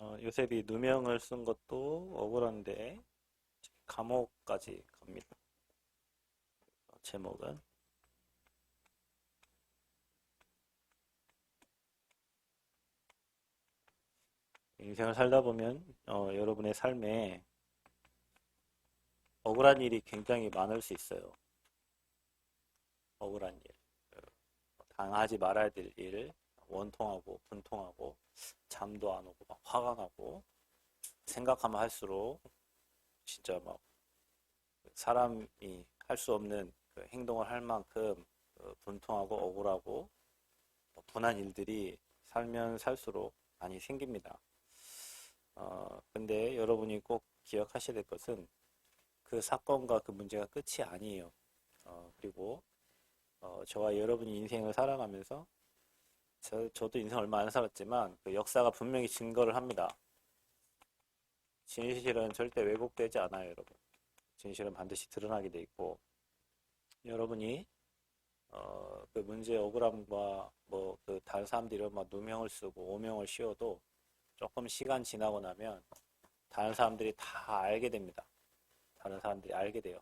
요셉이 누명을 쓴 것도 억울한데 감옥까지 갑니다. 제목은 인생을 살다 보면 여러분의 삶에 억울한 일이 굉장히 많을 수 있어요. 억울한 일, 당하지 말아야 될 일, 원통하고 분통하고 잠도 안 오고 막 화가 나고 생각하면 할수록 진짜 막 사람이 할 수 없는 그 행동을 할 만큼 분통하고 억울하고 분한 일들이 살면 살수록 많이 생깁니다. 근데 여러분이 꼭 기억하셔야 될 것은 그 사건과 그 문제가 끝이 아니에요. 그리고 저와 여러분이 인생을 살아가면서 저도 인생 얼마 안 살았지만 그 역사가 분명히 증거를 합니다. 진실은 절대 왜곡되지 않아요, 여러분. 진실은 반드시 드러나게 돼 있고 여러분이 그 문제의 억울함과 뭐 그 다른 사람들이 막 누명을 쓰고 오명을 씌워도 조금 시간 지나고 나면 다른 사람들이 다 알게 됩니다. 다른 사람들이 알게 돼요.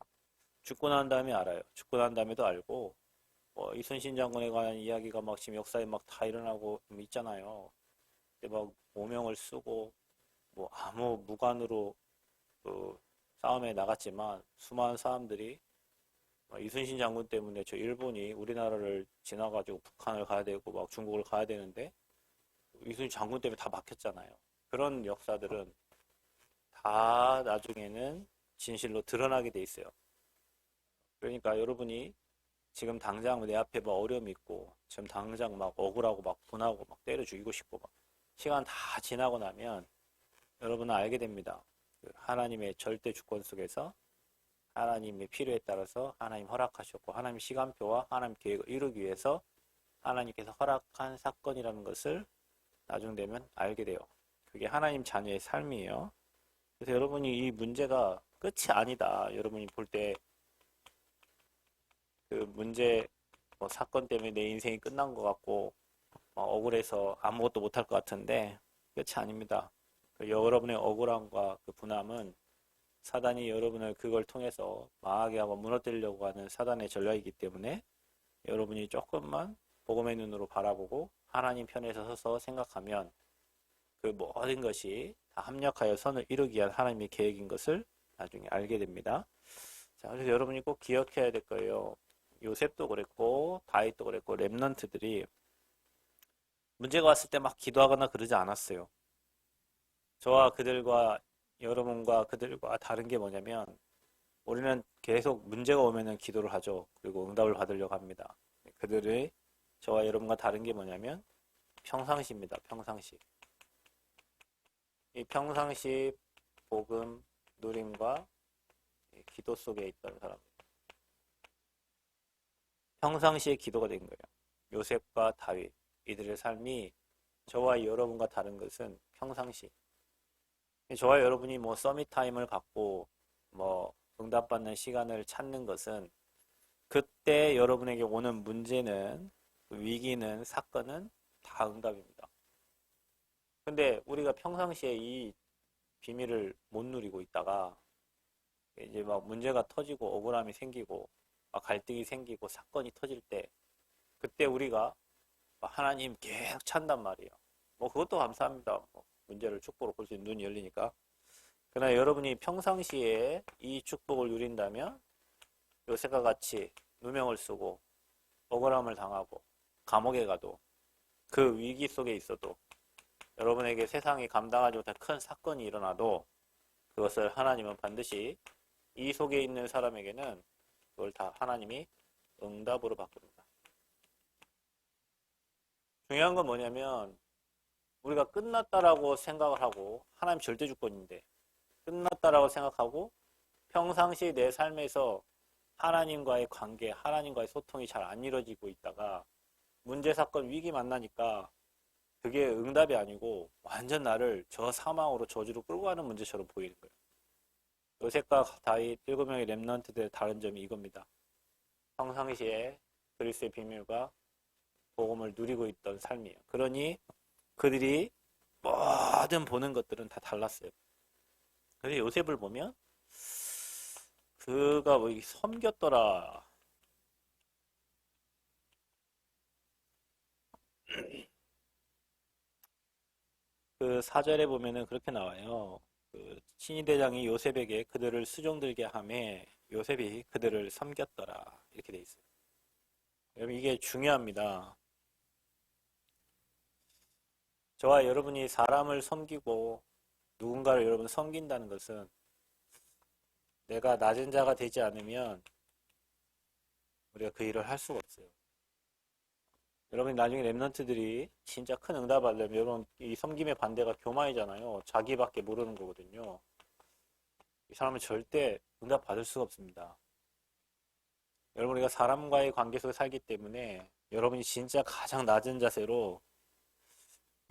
죽고 난 다음에 알아요. 죽고 난 다음에도 알고 이순신 장군에 관한 이야기가 막 지금 역사에 막 다 일어나고 있잖아요. 근데 막 오명을 쓰고 뭐 아무 무관으로 그 싸움에 나갔지만 수많은 사람들이 이순신 장군 때문에 저 일본이 우리나라를 지나가지고 북한을 가야 되고 막 중국을 가야 되는데 이순신 장군 때문에 다 막혔잖아요. 그런 역사들은 다 나중에는 진실로 드러나게 돼 있어요. 그러니까 여러분이 지금 당장 내 앞에 막 어려움이 있고 지금 당장 막 억울하고 막 분하고 막 때려 죽이고 싶고 막 시간 다 지나고 나면 여러분은 알게 됩니다. 그 하나님의 절대 주권 속에서 하나님의 필요에 따라서 하나님 허락하셨고 하나님 시간표와 하나님 계획을 이루기 위해서 하나님께서 허락한 사건이라는 것을 나중 되면 알게 돼요. 그게 하나님 자녀의 삶이에요. 그래서 여러분이 이 문제가 끝이 아니다. 여러분이 볼 때 그 문제 사건 때문에 내 인생이 끝난 것 같고 억울해서 아무것도 못할 것 같은데 끝이 아닙니다. 그 여러분의 억울함과 그 분함은 사단이 여러분을 그걸 통해서 망하게 하고 무너뜨리려고 하는 사단의 전략이기 때문에 여러분이 조금만 복음의 눈으로 바라보고 하나님 편에서 서서 생각하면 그 모든 것이 다 합력하여 선을 이루기 위한 하나님의 계획인 것을 나중에 알게 됩니다. 자, 그래서 여러분이 꼭 기억해야 될 거예요. 요셉도 그랬고 다윗도 그랬고 렘넌트들이 문제가 왔을 때 막 기도하거나 그러지 않았어요. 저와 그들과 여러분과 그들과 다른 게 뭐냐면 우리는 계속 문제가 오면은 기도를 하죠. 그리고 응답을 받으려고 합니다. 그들의 저와 여러분과 다른 게 뭐냐면 평상시입니다. 평상시. 이 평상시 복음 누림과 기도 속에 있던 사람. 평상시에 기도가 된 거예요. 요셉과 다윗 이들의 삶이 저와 여러분과 다른 것은 평상시. 저와 여러분이 뭐 서밋 타임을 갖고 뭐 응답받는 시간을 찾는 것은 그때 여러분에게 오는 문제는 위기는 사건은 다 응답입니다. 근데 우리가 평상시에 이 비밀을 못 누리고 있다가 이제 막 문제가 터지고 억울함이 생기고 막 갈등이 생기고 사건이 터질 때 그때 우리가 하나님 계속 찬단 말이에요. 뭐 그것도 감사합니다. 뭐 문제를 축복으로 볼 수 있는 눈이 열리니까. 그러나 여러분이 평상시에 이 축복을 누린다면 요새가 같이 누명을 쓰고 억울함을 당하고 감옥에 가도 그 위기 속에 있어도 여러분에게 세상이 감당하지 못할 큰 사건이 일어나도 그것을 하나님은 반드시 이 속에 있는 사람에게는 그걸 다 하나님이 응답으로 바꿉니다. 중요한 건 뭐냐면 우리가 끝났다라고 생각을 하고 하나님 절대 주권인데 끝났다라고 생각하고 평상시 내 삶에서 하나님과의 관계, 하나님과의 소통이 잘 안 이루어지고 있다가 문제, 사건, 위기 만나니까 그게 응답이 아니고 완전 나를 저 사망으로 저주로 끌고 가는 문제처럼 보이는 거예요. 요셉과 다윗 7명의 렘넌트들의 다른 점이 이겁니다. 평상시에 그리스의 비밀과 복음을 누리고 있던 삶이에요. 그러니 그들이 모든 보는 것들은 다 달랐어요. 근데 요셉을 보면 그가 뭐 섬겼더라. 그 사절에 보면은 그렇게 나와요. 그 친위대장이 요셉에게 그들을 수종들게 하매 요셉이 그들을 섬겼더라. 이렇게 돼 있어요. 여러분 이게 중요합니다. 저와 여러분이 사람을 섬기고 누군가를 여러분 섬긴다는 것은 내가 낮은 자가 되지 않으면 우리가 그 일을 할 수가 없어요. 여러분 나중에 랩런트들이 진짜 큰 응답 하려면 여러분 이 섬김의 반대가 교만이잖아요. 자기밖에 모르는 거거든요. 이 사람은 절대 응답 받을 수가 없습니다. 여러분 우리가 사람과의 관계 속에 살기 때문에 여러분이 진짜 가장 낮은 자세로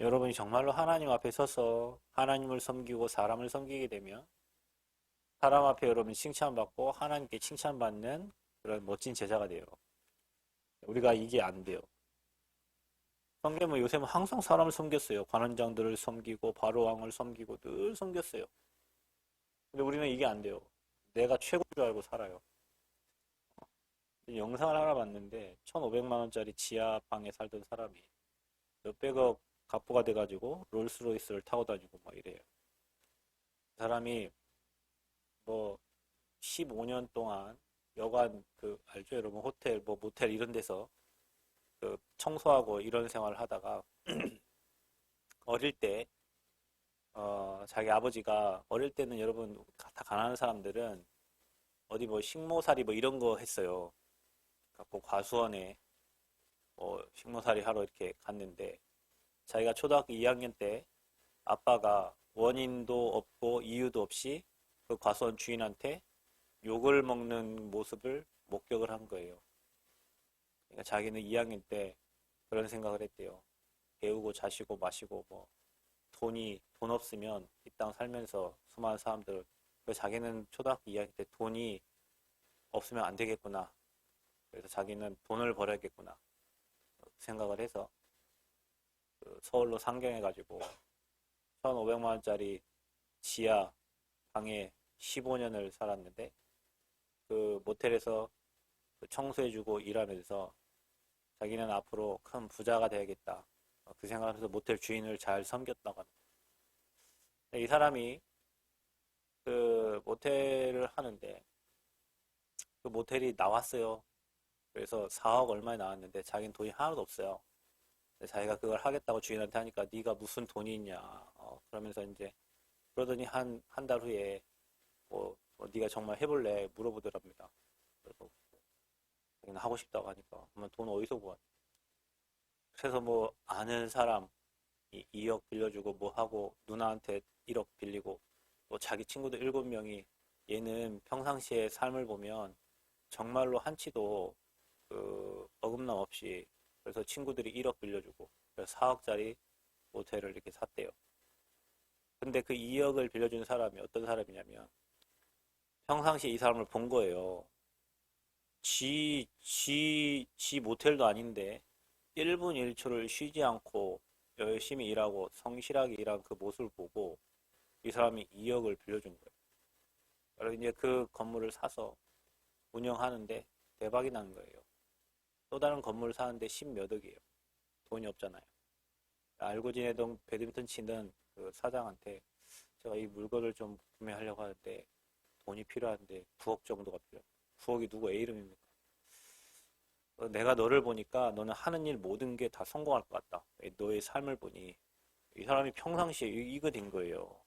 여러분이 정말로 하나님 앞에 서서 하나님을 섬기고 사람을 섬기게 되면 사람 앞에 여러분이 칭찬받고 하나님께 칭찬받는 그런 멋진 제자가 돼요. 우리가 이게 안 돼요. 성경은 요새는 항상 사람을 섬겼어요. 관원장들을 섬기고 바로왕을 섬기고 늘 섬겼어요. 근데 우리는 이게 안 돼요. 내가 최고인 줄 알고 살아요. 영상을 하나 봤는데 1,500만 원짜리 지하방에 살던 사람이 몇백억 갑부가 돼가지고 롤스로이스를 타고 다니고 막 이래요. 그 사람이 뭐 15년 동안 여관 그 알죠 여러분 호텔 뭐 모텔 이런 데서 그 청소하고 이런 생활을 하다가 어릴 때 자기 아버지가 어릴 때는 여러분 다 가난한 사람들은 어디 뭐 식모살이 뭐 이런 거 했어요. 갖고 과수원에 식모살이 하러 이렇게 갔는데 자기가 초등학교 2학년 때 아빠가 원인도 없고 이유도 없이 그 과수원 주인한테 욕을 먹는 모습을 목격을 한 거예요. 그러니까 자기는 2학년 때 그런 생각을 했대요. 배우고 자시고 마시고 뭐 돈 없으면 이 땅 살면서 수많은 사람들 자기는 초등학교 2학년 때 돈이 없으면 안 되겠구나. 그래서 자기는 돈을 벌어야겠구나 생각을 해서 그 서울로 상경해가지고 1,500만 원짜리 지하 방에 15년을 살았는데 그 모텔에서 청소해주고 일하면서 자기는 앞으로 큰 부자가 돼야겠다. 그 생각하면서 모텔 주인을 잘 섬겼다고 합니다. 이 사람이 그 모텔을 하는데 그 모텔이 나왔어요. 그래서 4억 얼마에 나왔는데 자기는 돈이 하나도 없어요. 자기가 그걸 하겠다고 주인한테 하니까 네가 무슨 돈이 있냐. 그러면서 이제 그러더니 한 달 후에 네가 정말 해볼래 물어보더랍니다. 그래서 자기는 하고 싶다고 하니까 그러면 돈 어디서 구하냐. 그래서 뭐 아는 사람 2억 빌려주고 뭐 하고 누나한테 1억 빌리고 또 자기 친구들 7명이 얘는 평상시에 삶을 보면 정말로 한치도 그 어긋남 없이 그래서 친구들이 1억 빌려주고 그래서 4억짜리 모텔을 이렇게 샀대요. 근데 그 2억을 빌려준 사람이 어떤 사람이냐면 평상시에 이 사람을 본 거예요. 지 모텔도 아닌데 1분 1초를 쉬지 않고 열심히 일하고 성실하게 일한 그 모습을 보고 이 사람이 2억을 빌려준 거예요. 그래서 이제 그 건물을 사서 운영하는데 대박이 난 거예요. 또 다른 건물을 사는데 10몇 억이에요. 돈이 없잖아요. 알고 지내던 배드민턴 치는 그 사장한테 제가 이 물건을 좀 구매하려고 하는데 돈이 필요한데 9억 정도가 필요해요. 9억이 누구 애 이름입니까? 내가 너를 보니까 너는 하는 일 모든 게 다 성공할 것 같다. 너의 삶을 보니 이 사람이 평상시에 이거 된 거예요.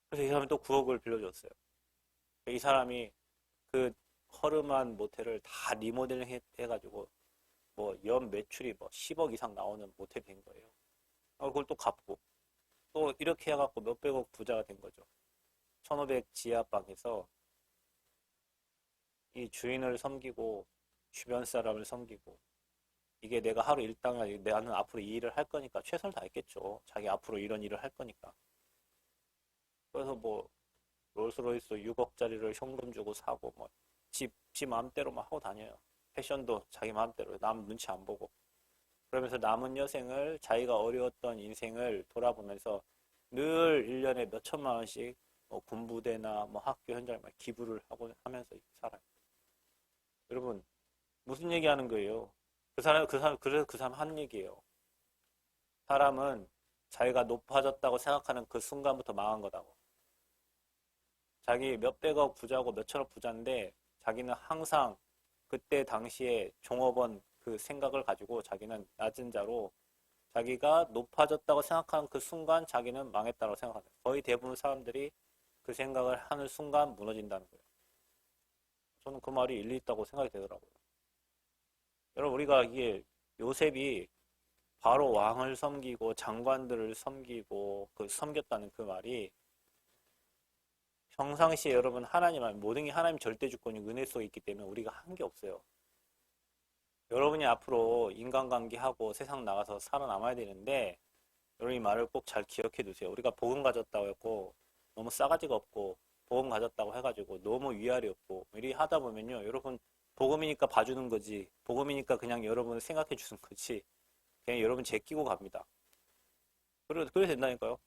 그래서 이 사람이 또 9억을 빌려줬어요. 이 사람이 그 허름한 모텔을 다 리모델링 해가지고 뭐 연 매출이 뭐 10억 이상 나오는 모텔이 된 거예요. 그걸 또 갚고 또 이렇게 해갖고 몇백억 부자가 된 거죠. 1,500 지하방에서 이 주인을 섬기고 주변 사람을 섬기고 이게 내가 하루 일당이 나는 앞으로 이 일을 할 거니까 최선을 다했겠죠. 자기 앞으로 이런 일을 할 거니까. 그래서 뭐 롤스로이스 6억짜리를 현금 주고 사고 뭐 지 마음대로 막 하고 다녀요. 패션도 자기 마음대로 남 눈치 안 보고 그러면서 남은 여생을 자기가 어려웠던 인생을 돌아보면서 늘 1년에 몇 천만 원씩 뭐 군부대나 뭐 학교 현장에 막 기부를 하고 하면서 살아요. 여러분 무슨 얘기하는 거예요? 그래서 그 사람 한 얘기예요. 사람은 자기가 높아졌다고 생각하는 그 순간부터 망한 거다고. 자기 몇백억 부자고 몇천억 부자인데 자기는 항상 그때 당시에 종업원 그 생각을 가지고 자기는 낮은 자로 자기가 높아졌다고 생각하는 그 순간 자기는 망했다고 생각합니다. 거의 대부분 사람들이 그 생각을 하는 순간 무너진다는 거예요. 저는 그 말이 일리 있다고 생각이 되더라고요. 여러분 우리가 이게 요셉이 바로 왕을 섬기고 장관들을 섬기고 그 섬겼다는 그 말이 평상시에 여러분 하나님 모든 게 하나님 절대 주권이 은혜 속에 있기 때문에 우리가 한 게 없어요. 여러분이 앞으로 인간관계하고 세상 나가서 살아남아야 되는데 여러분 이 말을 꼭 잘 기억해 두세요. 우리가 복음 가졌다고 했고 너무 싸가지가 없고 복음 가졌다고 해가지고 너무 위아래 없고 이리 하다 보면요. 여러분 복음이니까 봐주는 거지 복음이니까 그냥 여러분을 생각해 주는 거지 그냥 여러분 제끼고 갑니다. 그래도 된다니까요.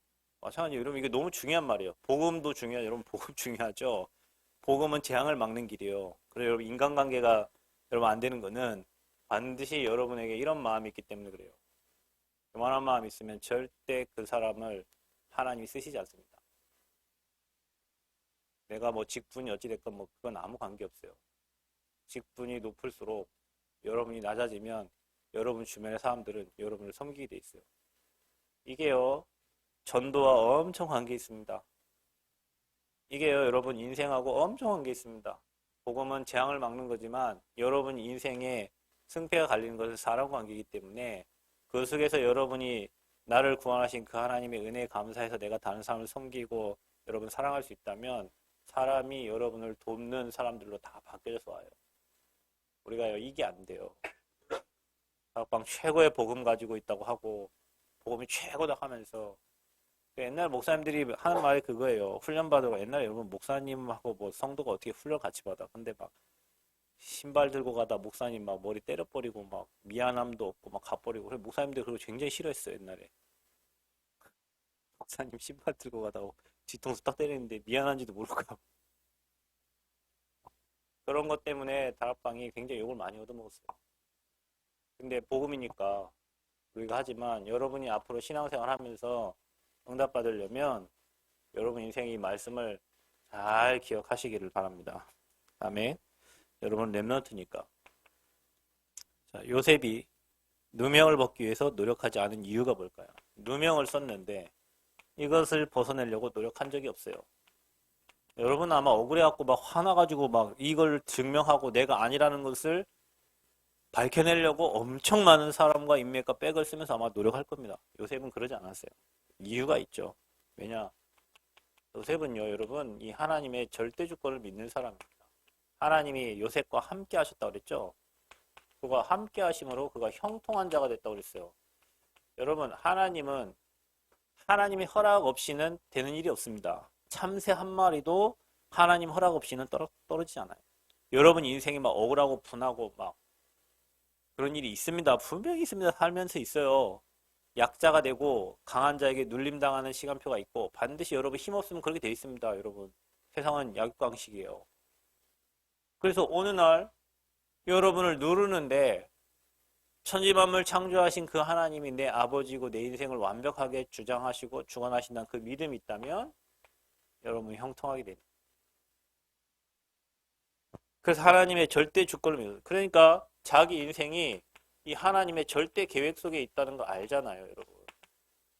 마찬가지로 여러분 이게 너무 중요한 말이에요. 복음도 중요해요. 여러분 복음 중요하죠. 복음은 재앙을 막는 길이에요. 그래서 여러분 인간관계가 여러분 안 되는 거는 반드시 여러분에게 이런 마음이 있기 때문에 그래요. 그만한 마음이 있으면 절대 그 사람을 하나님이 쓰시지 않습니다. 내가 뭐 직분이 어찌됐건 뭐 그건 아무 관계없어요. 직분이 높을수록 여러분이 낮아지면 여러분 주변의 사람들은 여러분을 섬기게 돼 있어요. 이게요. 전도와 엄청 관계 있습니다. 이게요. 여러분 인생하고 엄청 관계 있습니다. 복음은 재앙을 막는 거지만 여러분 인생에 승패가 갈리는 것은 사람 관계이기 때문에 그 속에서 여러분이 나를 구원하신 그 하나님의 은혜에 감사해서 내가 다른 사람을 섬기고 여러분 사랑할 수 있다면 사람이 여러분을 돕는 사람들로 다 바뀌어져서 와요. 우리가요 이게 안 돼요. 다락방 최고의 복음 가지고 있다고 하고 복음이 최고다 하면서 옛날 목사님들이 하는 말이 그거예요. 훈련 받으러 옛날에 여러분 목사님하고 뭐 성도가 어떻게 훈련 같이 받아. 근데 막 신발 들고 가다 목사님 막 머리 때려버리고 막 미안함도 없고 막 가버리고 그래서 목사님들 그거 굉장히 싫어했어요 옛날에. 목사님 신발 들고 가다가 뒤통수 딱 때리는데 미안한지도 모르고 그런 것 때문에 다락방이 굉장히 욕을 많이 얻어먹었어요. 근데 복음이니까 우리가 하지만 여러분이 앞으로 신앙생활 하면서 응답받으려면 여러분 인생의 말씀을 잘 기억하시기를 바랍니다. 아멘. 여러분 렘넌트니까. 자, 요셉이 누명을 벗기 위해서 노력하지 않은 이유가 뭘까요? 누명을 썼는데 이것을 벗어내려고 노력한 적이 없어요. 여러분 아마 억울해갖고 막 화나가지고 막 이걸 증명하고 내가 아니라는 것을 밝혀내려고 엄청 많은 사람과 인맥과 백을 쓰면서 아마 노력할 겁니다. 요셉은 그러지 않았어요. 이유가 있죠. 왜냐? 요셉은요, 여러분, 이 하나님의 절대 주권을 믿는 사람입니다. 하나님이 요셉과 함께 하셨다고 그랬죠? 그가 함께 하심으로 그가 형통한 자가 됐다고 그랬어요. 여러분, 하나님은 하나님의 허락 없이는 되는 일이 없습니다. 참새 한 마리도 하나님 허락 없이는 떨어지지 않아요. 여러분 인생이 막 억울하고 분하고 막 그런 일이 있습니다. 분명히 있습니다. 살면서 있어요. 약자가 되고 강한 자에게 눌림당하는 시간표가 있고 반드시 여러분 힘없으면 그렇게 돼 있습니다. 여러분 세상은 약육강식이에요. 그래서 어느 날 여러분을 누르는데 천지만물 창조하신 그 하나님이 내 아버지고 내 인생을 완벽하게 주장하시고 주관하신다는 그 믿음이 있다면 여러분이 형통하게 됩니다. 그래서 하나님의 절대 주권을 믿어요. 그러니까 자기 인생이 이 하나님의 절대 계획 속에 있다는 거 알잖아요, 여러분.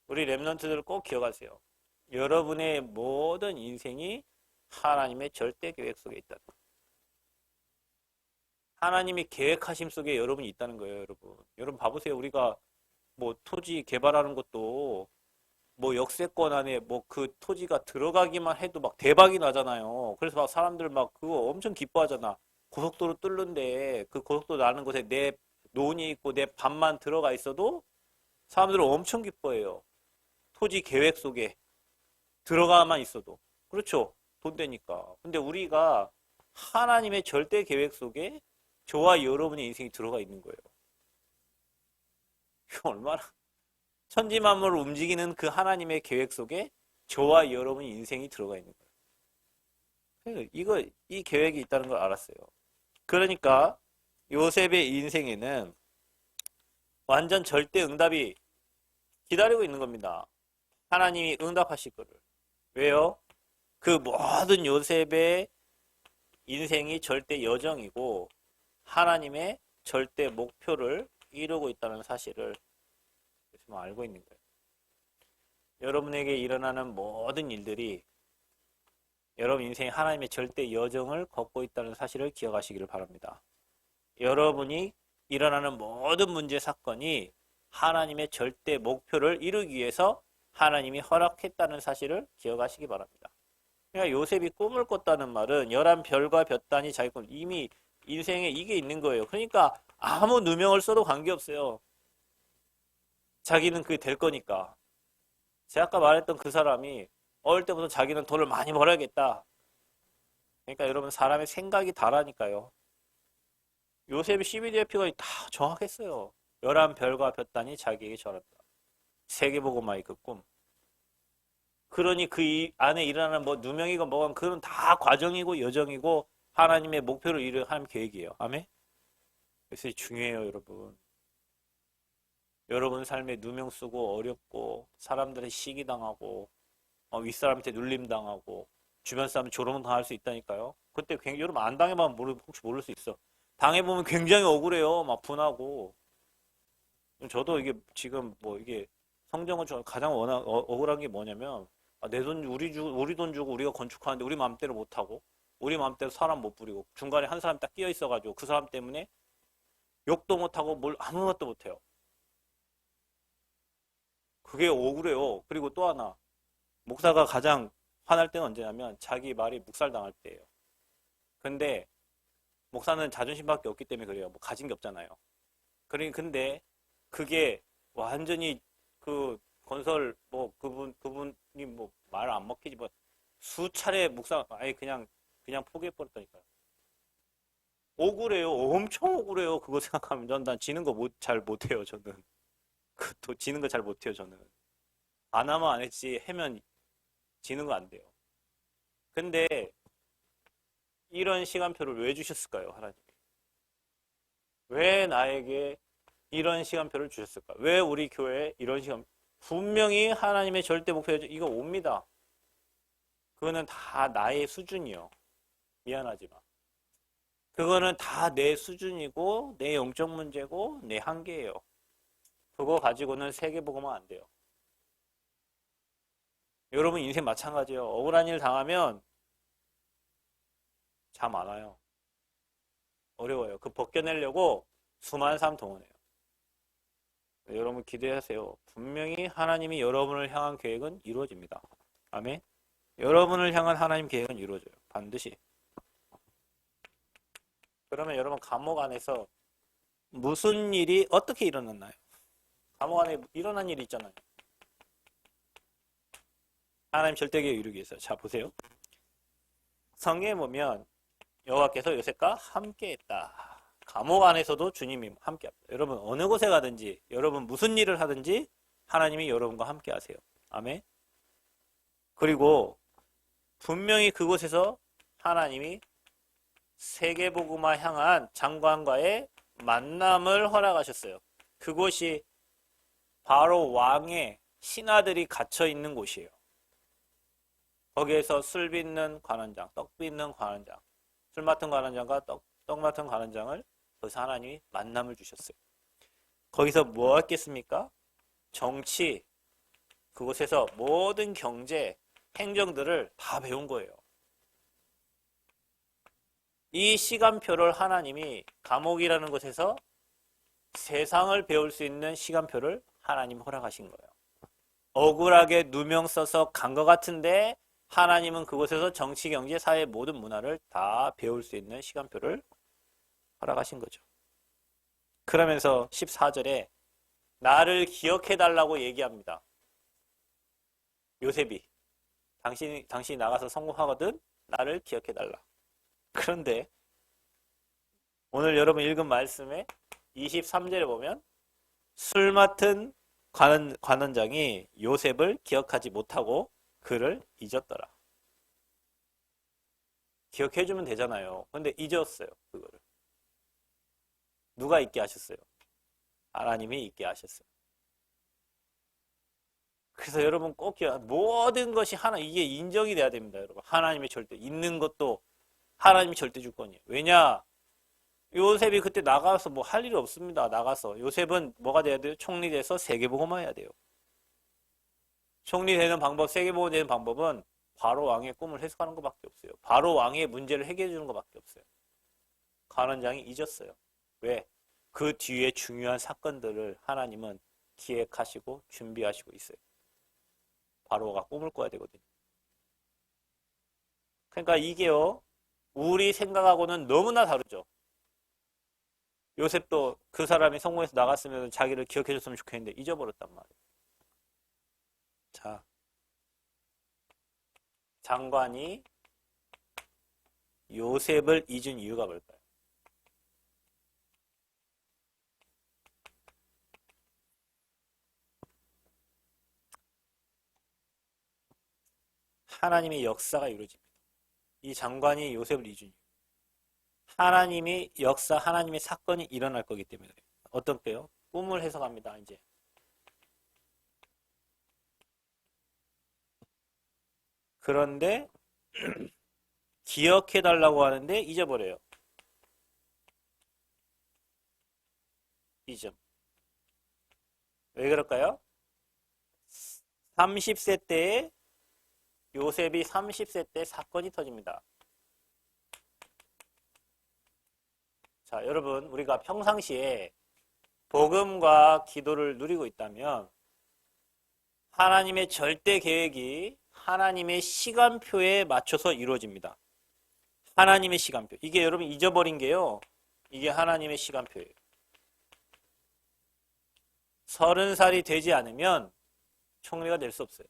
우리 렘넌트들 꼭 기억하세요. 여러분의 모든 인생이 하나님의 절대 계획 속에 있다는 거. 하나님이 계획하심 속에 여러분이 있다는 거예요, 여러분. 여러분 봐보세요. 우리가 뭐 토지 개발하는 것도 뭐 역세권 안에 뭐 그 토지가 들어가기만 해도 막 대박이 나잖아요. 그래서 막 사람들 막 그거 엄청 기뻐하잖아. 고속도로 뚫는데 그 고속도로 나는 곳에 내 논이 있고 내 밭만 들어가 있어도 사람들은 엄청 기뻐해요. 토지 계획 속에 들어가만 있어도. 그렇죠. 돈 되니까. 근데 우리가 하나님의 절대 계획 속에 저와 여러분의 인생이 들어가 있는 거예요. 얼마나 천지만물을 움직이는 그 하나님의 계획 속에 저와 여러분의 인생이 들어가 있는 거예요. 이 계획이 있다는 걸 알았어요. 그러니까 요셉의 인생에는 완전 절대 응답이 기다리고 있는 겁니다. 하나님이 응답하실 거를. 왜요? 그 모든 요셉의 인생이 절대 여정이고 하나님의 절대 목표를 이루고 있다는 사실을 지금 알고 있는 거예요. 여러분에게 일어나는 모든 일들이 여러분 인생에 하나님의 절대 여정을 걷고 있다는 사실을 기억하시기를 바랍니다. 여러분이 일어나는 모든 문제 사건이 하나님의 절대 목표를 이루기 위해서 하나님이 허락했다는 사실을 기억하시기 바랍니다. 그러니까 요셉이 꿈을 꿨다는 말은 11별과 볕단이 자기 꿈, 이미 인생에 이게 있는 거예요. 그러니까 아무 누명을 써도 관계없어요. 자기는 그게 될 거니까. 제가 아까 말했던 그 사람이 어릴 때부터 자기는 돈을 많이 벌어야겠다. 그러니까 여러분 사람의 생각이 다라니까요. 요셉의 CBDF가 다 정확했어요. 11별과 볕단이 자기에게 절한다. 세계복음화의 그 꿈. 그러니 그 안에 일어나는 뭐 누명이건 뭐건 그건 다 과정이고 여정이고 하나님의 목표를 이루는 하나님 계획이에요. 아멘? 그래서 중요해요, 여러분. 여러분 삶에 누명 쓰고 어렵고 사람들의 시기당하고 윗사람한테 눌림당하고 주변 사람 조롱당할 수 있다니까요. 그때 굉장히 여러분 안 당해보면 혹시 모를 수 있어. 당해보면 굉장히 억울해요. 막 분하고. 저도 이게 지금 뭐 이게 성경은 가장 억울한 게 뭐냐면 내 돈 우리 돈 주고 우리가 건축하는데 우리 마음대로 못하고 우리 마음대로 사람 못 부리고 중간에 한 사람 딱 끼어 있어가지고 그 사람 때문에 욕도 못하고 뭘 아무것도 못해요. 그게 억울해요. 그리고 또 하나 목사가 가장 화날 때는 언제냐면 자기 말이 묵살당할 때예요. 근데 목사는 자존심밖에 없기 때문에 그래요. 뭐 가진 게 없잖아요. 근데 그게 완전히 그 건설 뭐 그분이 뭐 말 안 먹히지 뭐 수차례 묵상 아예 그냥 포기해 버렸다니까요. 억울해요. 엄청 억울해요. 그거 생각하면 난 지는 거 잘 못해요. 저는 또 지는 거 잘 못해요. 저는 안 하면 안 했지 해면 지는 거 안 돼요. 근데 이런 시간표를 왜 주셨을까요? 하나님이 왜 나에게 이런 시간표를 주셨을까? 왜 우리 교회에 이런 시간 분명히 하나님의 절대 목표죠. 이거 옵니다. 그거는 다 나의 수준이요. 미안하지만 그거는 다 내 수준이고 내 영적 문제고 내 한계예요. 그거 가지고는 세계복음은 안 돼요. 여러분 인생 마찬가지예요. 억울한 일 당하면 잠 안 와요. 어려워요. 그 벗겨내려고 수많은 사람 동원해요. 여러분 기대하세요. 분명히 하나님이 여러분을 향한 계획은 이루어집니다. 아멘. 여러분을 향한 하나님 계획은 이루어져요. 반드시. 그러면 여러분 감옥 안에서 무슨 일이 어떻게 일어났나요? 감옥 안에 일어난 일이 있잖아요. 하나님 절대계획 이루기 위해서. 자 보세요. 성경에 보면 여호와께서 요셉과 함께했다. 감옥 안에서도 주님이 함께합니다. 여러분 어느 곳에 가든지 여러분 무슨 일을 하든지 하나님이 여러분과 함께 하세요. 아멘. 그리고 분명히 그곳에서 하나님이 세계복음화 향한 장관과의 만남을 허락하셨어요. 그곳이 바로 왕의 신하들이 gat혀 있는 곳이에요. 거기에서 술 빚는 관원장, 떡 빚는 관원장, 술 맡은 관원장과 떡 맡은 관원장을 거기서 하나님이 만남을 주셨어요. 거기서 뭐 했겠습니까? 정치, 그곳에서 모든 경제, 행정들을 다 배운 거예요. 이 시간표를 하나님이 감옥이라는 곳에서 세상을 배울 수 있는 시간표를 하나님 허락하신 거예요. 억울하게 누명 써서 간 것 같은데 하나님은 그곳에서 정치, 경제, 사회 모든 문화를 다 배울 수 있는 시간표를 허락하신 거죠. 그러면서 14절에 나를 기억해달라고 얘기합니다. 요셉이 당신이 나가서 성공하거든 나를 기억해달라. 그런데 오늘 여러분 읽은 말씀에 23절에 보면 술 맡은 관원장이 요셉을 기억하지 못하고 그를 잊었더라. 기억해주면 되잖아요. 근데 잊었어요. 그거를. 누가 잊게 하셨어요? 하나님이 잊게 하셨어요. 그래서 여러분 꼭 모든 것이 이게 인정이 돼야 됩니다. 여러분. 하나님의 절대, 있는 것도 하나님이 절대 주권이에요. 왜냐? 요셉이 그때 나가서 뭐 할 일이 없습니다. 나가서. 요셉은 뭐가 돼야 돼요? 총리돼서 세계복음화 해야 돼요. 총리되는 방법, 세계복음 되는 방법은 바로 왕의 꿈을 해석하는 것밖에 없어요. 바로 왕의 문제를 해결해 주는 것밖에 없어요. 관원장이 잊었어요. 왜? 그 뒤에 중요한 사건들을 하나님은 기획하시고 준비하시고 있어요. 바로가 꿈을 꿔야 되거든요. 그러니까 이게요, 우리 생각하고는 너무나 다르죠. 요셉도 그 사람이 성공해서 나갔으면 자기를 기억해줬으면 좋겠는데 잊어버렸단 말이에요. 자, 장관이 요셉을 잊은 이유가 뭘까요? 하나님의 역사가 이루어집니다. 이 장관이 요셉을 잊은 이유. 하나님의 역사, 하나님의 사건이 일어날 거기 때문에 그래요. 어떤 때요? 꿈을 해석합니다. 이제. 그런데 기억해달라고 하는데 잊어버려요. 잊음. 왜 그럴까요? 30세 때에 요셉이 30세 때 사건이 터집니다. 자, 여러분, 우리가 평상시에 복음과 기도를 누리고 있다면 하나님의 절대 계획이 하나님의 시간표에 맞춰서 이루어집니다. 하나님의 시간표. 이게 여러분 잊어버린 게요. 이게 하나님의 시간표예요. 30살이 되지 않으면 총리가 될 수 없어요.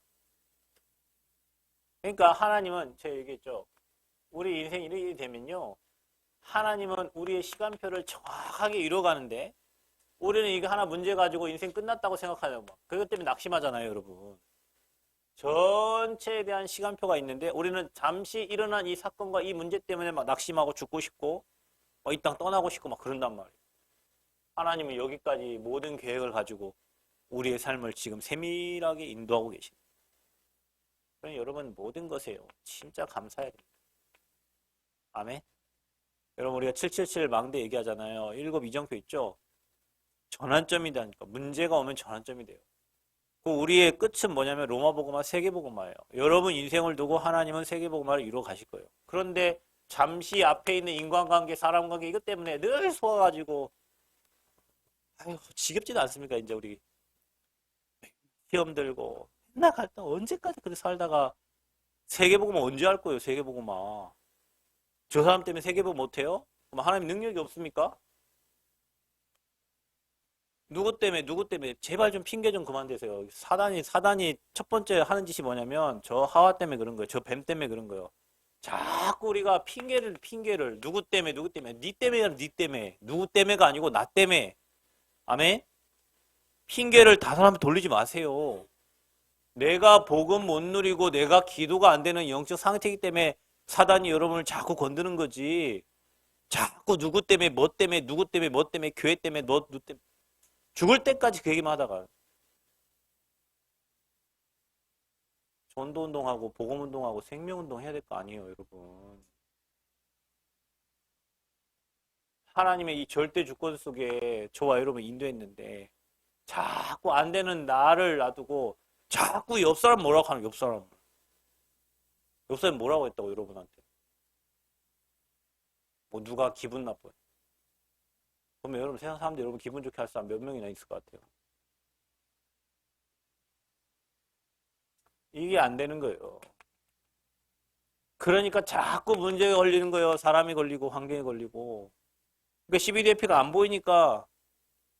그러니까 하나님은 제가 얘기했죠. 우리 인생이 이렇게 되면요. 하나님은 우리의 시간표를 정확하게 이뤄가는데 우리는 이거 하나 문제 가지고 인생 끝났다고 생각하려고 막. 그것 때문에 낙심하잖아요, 여러분. 전체에 대한 시간표가 있는데 우리는 잠시 일어난 이 사건과 이 문제 때문에 막 낙심하고 죽고 싶고 이 땅 떠나고 싶고 막 그런단 말이에요. 하나님은 여기까지 모든 계획을 가지고 우리의 삶을 지금 세밀하게 인도하고 계십니다. 그러니 여러분 모든 것에요. 진짜 감사해야 됩니다. 아멘. 여러분 우리가 777 망대 얘기하잖아요. 7 이정표 있죠? 전환점이다니까. 문제가 오면 전환점이 돼요. 그 우리의 끝은 뭐냐면 로마복음화, 세계복음화예요. 여러분 인생을 두고 하나님은 세계복음화를 이루어 가실 거예요. 그런데 잠시 앞에 있는 인간관계, 사람관계 이것 때문에 늘 속아가지고 아유 지겹지도 않습니까? 이제 우리 시험 들고 맨날 갈다 언제까지 그렇게 살다가 세계복음화 언제 할 거예요? 세계복음화. 저 사람 때문에 세계복음 못해요? 그럼 하나님 능력이 없습니까? 누구 때문에 제발 좀 핑계 좀 그만 대세요. 사단이 첫 번째 하는 짓이 뭐냐면 저 하와 때문에 그런 거예요. 저 뱀 때문에 그런 거예요. 자꾸 우리가 핑계를 누구 때문에 니 때문에 니 때문에 누구 때문에가 아니고 나 때문에. 아멘. 핑계를 다른 사람한테 돌리지 마세요. 내가 복음 못 누리고 내가 기도가 안 되는 영적 상태이기 때문에 사단이 여러분을 자꾸 건드는 거지. 자꾸 누구 때문에 뭐 때문에 누구 때문에 뭐 때문에 교회 때문에 뭐 때문에 죽을 때까지 그 얘기만 하다가 전도운동하고 복음운동하고 생명운동 해야 될 거 아니에요, 여러분. 하나님의 이 절대 주권 속에 저와 여러분 인도했는데 자꾸 안 되는 나를 놔두고 자꾸 옆 사람 뭐라고 하는 옆 사람. 옆 사람 뭐라고 했다고 여러분한테. 뭐 누가 기분 나빠요. 그러면 여러분 세상 사람들 여러분 기분 좋게 할 사람 몇 명이나 있을 것 같아요. 이게 안 되는 거예요. 그러니까 자꾸 문제가 걸리는 거예요. 사람이 걸리고 환경이 걸리고. 그러니까 12대피가 안 보이니까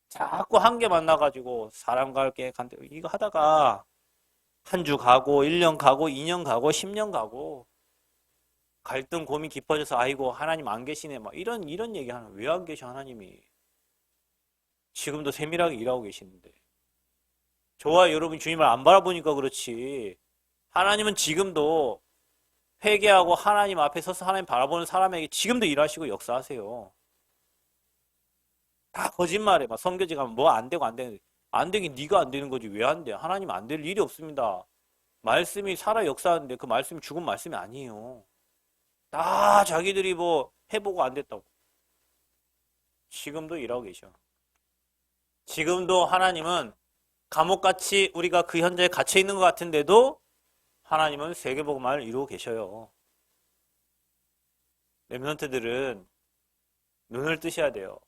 자꾸 한계 만나가지고 사람과 함께 간대 이거 하다가 한 주 가고 1년 가고 2년 가고 10년 가고 갈등 고민 깊어져서 아이고 하나님 안 계시네 막 이런 얘기 하는 왜 안 계셔 하나님이 지금도 세밀하게 일하고 계시는데. 저와 여러분 주님을 안 바라보니까 그렇지. 하나님은 지금도 회개하고 하나님 앞에 서서 하나님 바라보는 사람에게 지금도 일하시고 역사하세요. 다 거짓말해. 막 성교지 가면 뭐 안 되고 안 되는. 안 되긴 네가 안 되는 거지. 왜 안 돼? 하나님 안 될 일이 없습니다. 말씀이 살아 역사하는데 그 말씀이 죽은 말씀이 아니에요. 다 자기들이 뭐 해보고 안 됐다고. 지금도 일하고 계셔. 지금도 하나님은 감옥같이 우리가 그 현장에 갇혀 있는 것 같은데도 하나님은 세계복음을 이루고 계셔요. 렘넌트들은 눈을 뜨셔야 돼요.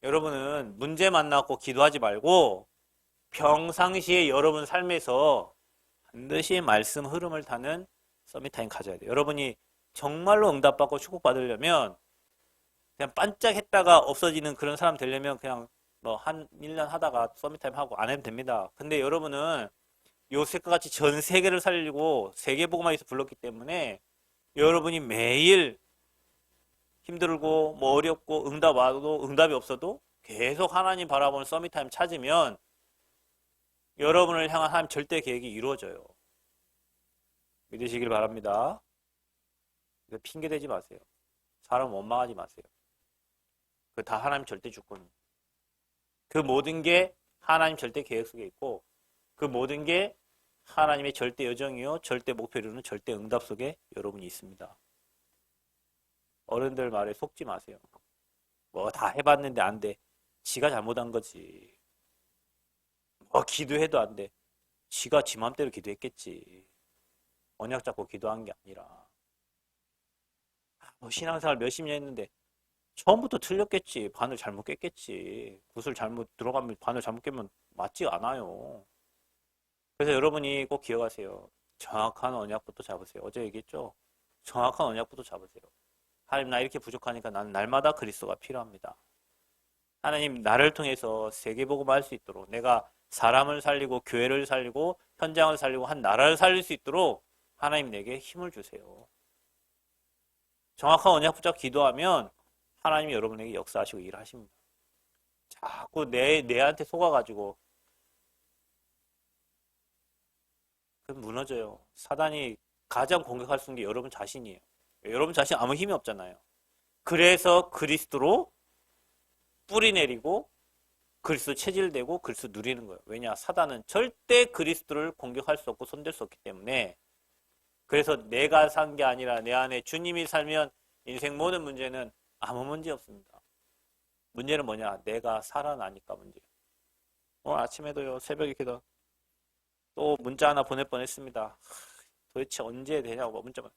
여러분은 문제 만나고 기도하지 말고 평상시에 여러분 삶에서 반드시 말씀 흐름을 타는 서밋타임 가져야 돼요. 여러분이 정말로 응답받고 축복받으려면 그냥 반짝했다가 없어지는 그런 사람 되려면 그냥 뭐 한 1년 하다가 서밋타임 하고 안 해도 됩니다. 근데 여러분은 요셉과 같이 전 세계를 살리고 세계복음화에서 불렀기 때문에 여러분이 매일 힘들고 뭐 어렵고 응답 와도 응답이 없어도 계속 하나님 바라보는 서밋타임 찾으면 여러분을 향한 하나님 절대 계획이 이루어져요. 믿으시길 바랍니다. 핑계 대지 마세요. 사람 원망하지 마세요. 그 다 하나님 절대 주권. 그 모든 게 하나님 절대 계획 속에 있고 그 모든 게 하나님의 절대 여정이요 절대 목표를 이루는 절대 응답 속에 여러분이 있습니다. 어른들 말에 속지 마세요. 뭐 다 해봤는데 안 돼. 지가 잘못한 거지. 뭐 기도해도 안 돼. 지가 지 맘대로 기도했겠지. 언약 잡고 기도한 게 아니라. 뭐 신앙생활 몇십 년 했는데 처음부터 틀렸겠지. 바늘 잘못 깼겠지. 구슬 잘못 들어가면 바늘 잘못 깨면 맞지 않아요. 그래서 여러분이 꼭 기억하세요. 정확한 언약부터 잡으세요. 어제 얘기했죠? 정확한 언약부터 잡으세요. 하나님 나 이렇게 부족하니까 나는 날마다 그리스도가 필요합니다. 하나님 나를 통해서 세계복음을 할 수 있도록 내가 사람을 살리고 교회를 살리고 현장을 살리고 한 나라를 살릴 수 있도록 하나님 내게 힘을 주세요. 정확한 언약 붙잡고 기도하면 하나님이 여러분에게 역사하시고 일하십니다. 자꾸 내한테 속아가지고 그럼 무너져요. 사단이 가장 공격할 수 있는 게 여러분 자신이에요. 여러분 자신 아무 힘이 없잖아요. 그래서 그리스도로 뿌리 내리고 그리스도 체질되고 그리스도 누리는 거예요. 왜냐? 사단은 절대 그리스도를 공격할 수 없고 손댈 수 없기 때문에 그래서 내가 산 게 아니라 내 안에 주님이 살면 인생 모든 문제는 아무 문제 없습니다. 문제는 뭐냐? 내가 살아나니까 문제예요. 오늘 아침에도요. 새벽에 기도 또 문자 하나 보낼 뻔했습니다. 도대체 언제 되냐고 문자만.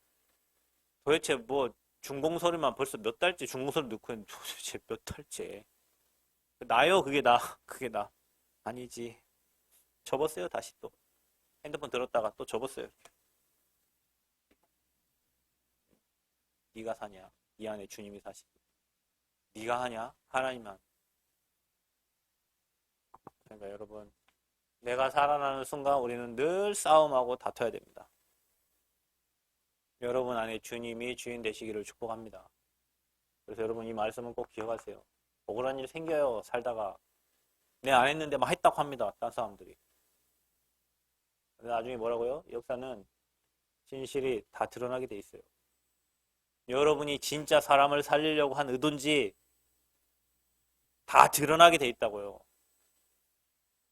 도대체 뭐 중공서류만 벌써 몇 달째 중공서류 넣고 있는데 도대체 몇 달째. 나요 그게 나. 그게 나. 아니지. 접었어요 다시 또. 핸드폰 들었다가 또 접었어요. 네가 사냐? 이 안에 주님이 사시고. 네가 하냐? 하나님만. 그러니까 여러분 내가 살아나는 순간 우리는 늘 싸움하고 다퉈야 됩니다. 여러분 안에 주님이 주인 되시기를 축복합니다. 그래서 여러분 이 말씀은 꼭 기억하세요. 억울한 일 생겨요. 살다가. 내 안 했는데 막 했다고 합니다. 딴 사람들이. 나중에 뭐라고요? 역사는 진실이 다 드러나게 돼 있어요. 여러분이 진짜 사람을 살리려고 한 의도인지 다 드러나게 돼 있다고요.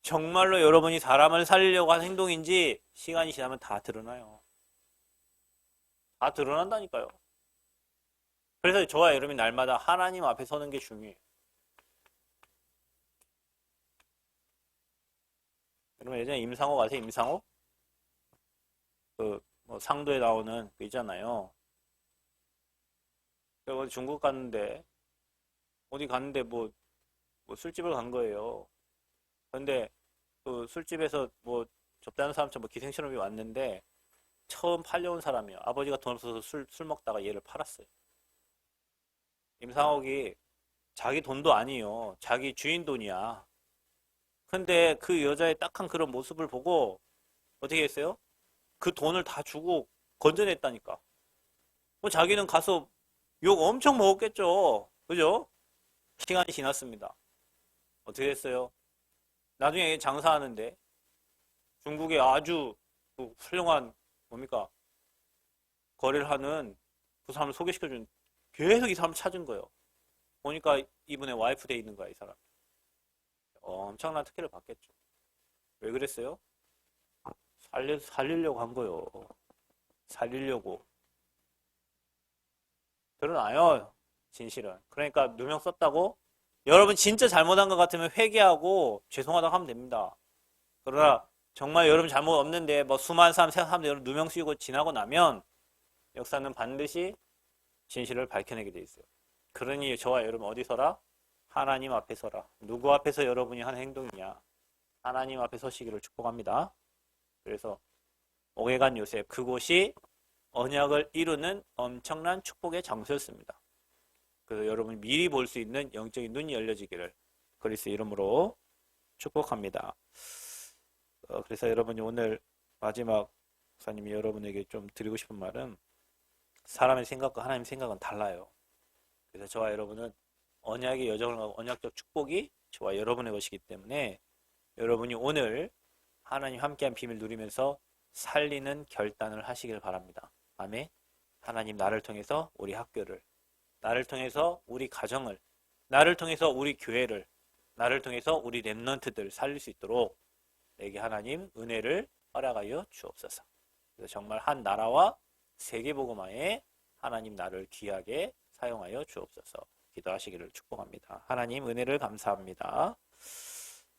정말로 여러분이 사람을 살리려고 한 행동인지 시간이 지나면 다 드러나요. 다 드러난다니까요. 그래서 저와 여러분이 날마다 하나님 앞에 서는 게 중요해요. 여러분 예전에 임상호 아세요? 임상호? 뭐 상도에 나오는 그 있잖아요. 어디 중국 갔는데 어디 갔는데 뭐 술집을 간 거예요. 근데 그 술집에서 뭐 접대하는 사람처럼 뭐 기생처럼이 왔는데 처음 팔려온 사람이에요. 아버지가 돈 없어서 술 먹다가 얘를 팔았어요. 임상옥이 자기 돈도 아니에요. 자기 주인 돈이야. 근데 그 여자의 딱한 그런 모습을 보고 어떻게 했어요? 그 돈을 다 주고 건져냈다니까. 뭐 자기는 가서 욕 엄청 먹었겠죠. 그죠? 시간이 지났습니다. 어떻게 됐어요? 나중에 장사하는데 중국에 아주 그 훌륭한 뭡니까? 거래를 하는 그 사람을 소개시켜준 계속 이 사람을 찾은 거예요. 보니까 이분의 와이프 돼 있는 거야, 이 사람. 엄청난 특혜를 받겠죠. 왜 그랬어요? 살리려고 한 거요. 살리려고. 드러나요, 진실은. 그러니까 누명 썼다고? 여러분 진짜 잘못한 것 같으면 회개하고 죄송하다고 하면 됩니다. 그러나 정말 여러분 잘못 없는데 뭐 수많은 사람들 여러분 누명 쓰이고 지나고 나면 역사는 반드시 진실을 밝혀내게 돼 있어요. 그러니 저와 여러분 어디서라? 하나님 앞에 서라. 누구 앞에서 여러분이 하는 행동이냐? 하나님 앞에 서시기를 축복합니다. 그래서 오게간 요셉 그곳이 언약을 이루는 엄청난 축복의 장소였습니다. 그래서 여러분이 미리 볼 수 있는 영적인 눈이 열려지기를 그리스도 이름으로 축복합니다. 그래서 여러분이 오늘 마지막 목사님이 여러분에게 좀 드리고 싶은 말은 사람의 생각과 하나님의 생각은 달라요. 그래서 저와 여러분은 언약의 여정을 가고 언약적 축복이 저와 여러분의 것이기 때문에 여러분이 오늘 하나님 함께한 비밀 누리면서 살리는 결단을 하시길 바랍니다. 아멘. 하나님 나를 통해서 우리 학교를, 나를 통해서 우리 가정을, 나를 통해서 우리 교회를, 나를 통해서 우리 렘넌트들 살릴 수 있도록 내게 하나님 은혜를 허락하여 주옵소서. 그래서 정말 한 나라와 세계복음화에 하나님 나를 귀하게 사용하여 주옵소서. 기도하시기를 축복합니다. 하나님 은혜를 감사합니다.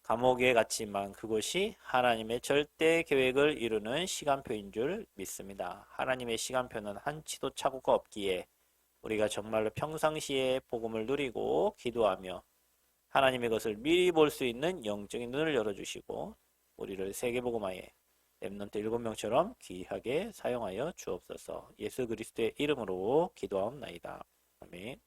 감옥에 갇히만 그곳이 하나님의 절대 계획을 이루는 시간표인 줄 믿습니다. 하나님의 시간표는 한치도 착오가 없기에 우리가 정말로 평상시에 복음을 누리고 기도하며 하나님의 것을 미리 볼 수 있는 영적인 눈을 열어주시고 우리를 세계복음화에 렘넌트 7명처럼 귀하게 사용하여 주옵소서. 예수 그리스도의 이름으로 기도하옵나이다. 아멘.